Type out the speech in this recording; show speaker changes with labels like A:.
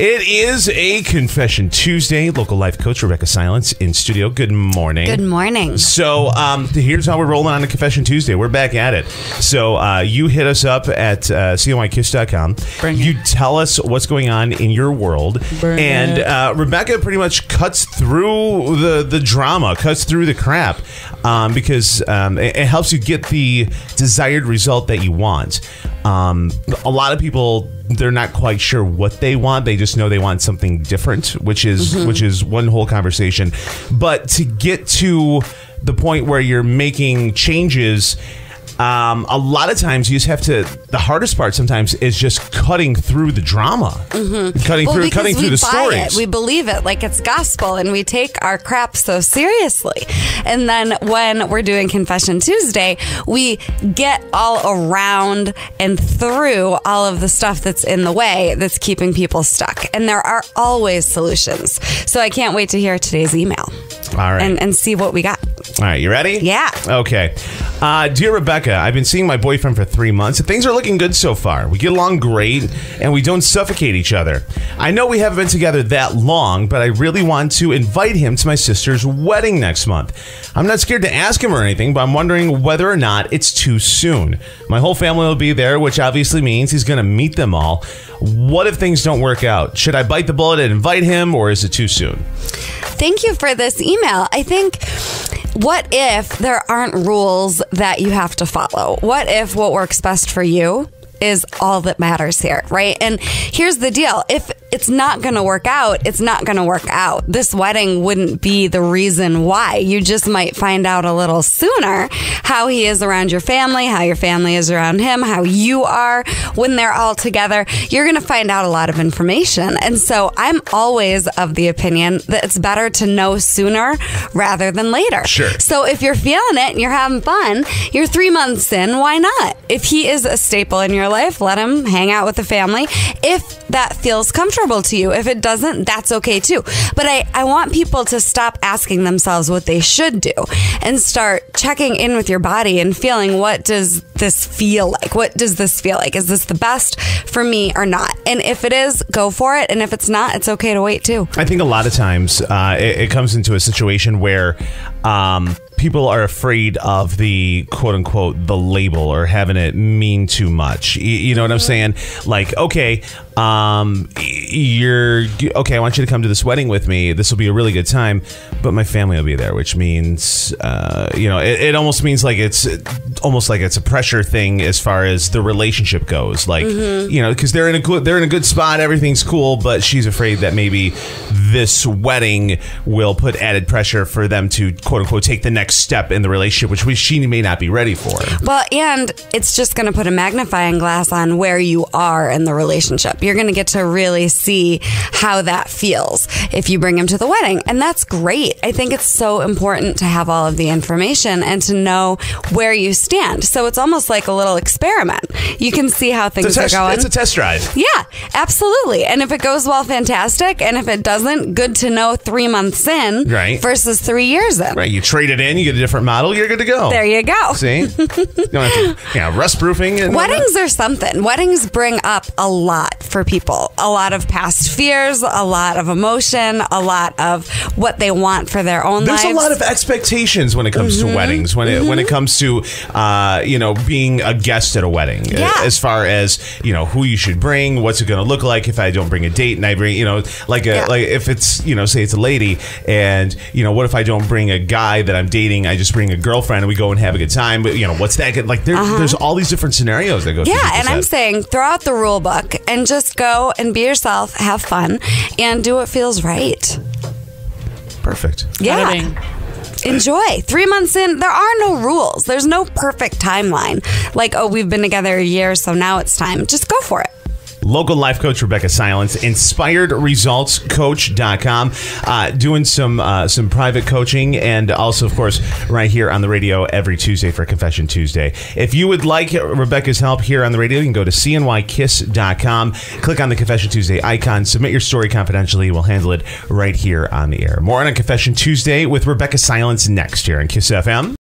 A: It is a Confession Tuesday. Local life coach Rebecca Silence in studio. Good morning.
B: Good morning.
A: So here's how we're rolling on a Confession Tuesday. We're back at it. So you hit us up at CNYKiss.com. You tell us what's going on in your world. And Rebecca pretty much cuts through the drama, cuts through the crap, because it helps you get the desired result that you want. A lot of people, they're not quite sure what they want. They just know they want something different, which is one whole conversation. But to get to the point where you're making changes, a lot of times you just have to. The hardest part sometimes is just cutting through the drama, cutting through the stories.
B: We believe it like it's gospel, and we take our crap so seriously. And then when we're doing Confession Tuesday, we get all around and through all of the stuff that's in the way that's keeping people stuck. And there are always solutions. So I can't wait to hear today's email.
A: All right,
B: and see what we got.
A: All right, you ready?
B: Yeah.
A: Okay. Dear Rebecca, I've been seeing my boyfriend for 3 months, and things are looking good so far. We get along great, and we don't suffocate each other. I know we haven't been together that long, but I really want to invite him to my sister's wedding next month. I'm not scared to ask him or anything, but I'm wondering whether or not it's too soon. My whole family will be there, which obviously means he's going to meet them all. What if things don't work out? Should I bite the bullet and invite him, or is it too soon?
B: Thank you for this email. I think, what if there aren't rules that you have to follow? What if what works best for you is all that matters here, right? And here's the deal. If it's not going to work out, it's not going to work out. This wedding wouldn't be the reason why. You just might find out a little sooner how he is around your family, how your family is around him, how you are when they're all together. You're going to find out a lot of information. And so I'm always of the opinion that it's better to know sooner rather than later.
A: Sure.
B: So if you're feeling it and you're having fun, you're 3 months in, why not? If he is a staple in your life, let him hang out with the family. If that feels comfortable to you. If it doesn't, that's okay too. But I want people to stop asking themselves what they should do and start checking in with your body and feeling, what does this feel like? What does this feel like? Is this the best for me or not? And if it is, go for it. And if it's not, it's okay to wait too.
A: I think a lot of times it comes into a situation where people are afraid of the quote unquote the label or having it mean too much. You know what I'm saying? Like, okay, I want you to come to this wedding with me. This will be a really good time, but my family will be there, which means, it almost means like it's a pressure thing as far as the relationship goes. Like, because they're in a good spot, everything's cool, but she's afraid that maybe this wedding will put added pressure for them to quote unquote take the next step in the relationship, which she may not be ready for.
B: Well, and it's just going to put a magnifying glass on where you are in the relationship. You're going to get to really see how that feels if you bring him to the wedding. And that's great. I think it's so important to have all of the information and to know where you stand. So it's almost like a little experiment. You can see how things are going.
A: It's a test drive.
B: Yeah, absolutely. And if it goes well, fantastic. And if it doesn't, good to know 3 months in versus 3 years in.
A: Right. You trade it in, you get a different model, you're good to go.
B: There you go.
A: See? You don't have to, rust proofing.
B: Weddings are something. Weddings bring up a lot for people. A lot of past fears, a lot of emotion, a lot of what they want for their own lives.
A: There's a lot of expectations when it comes to weddings, when it comes to being a guest at a wedding.
B: Yeah.
A: As far as, who you should bring, what's it going to look like if I don't bring a date and I bring, like if it's, say it's a lady and, what if I don't bring a guy that I'm dating, I just bring a girlfriend and we go and have a good time, but what's that good? Like there's all these different scenarios that go through.
B: Yeah, and I'm saying throw out the rule book and just go and be yourself, have fun, and do what feels right.
A: Perfect.
B: Yeah. Enjoy. 3 months in, there are no rules. There's no perfect timeline. Like, oh, we've been together a year, so now it's time. Just go for it.
A: Local life coach Rebecca Silence, InspiredResultsCoach.com, doing some private coaching, and also, of course, right here on the radio every Tuesday for Confession Tuesday. If you would like Rebecca's help here on the radio, you can go to CNYKiss.com, click on the Confession Tuesday icon, submit your story confidentially. We'll handle it right here on the air. More on Confession Tuesday with Rebecca Silence next here on Kiss FM.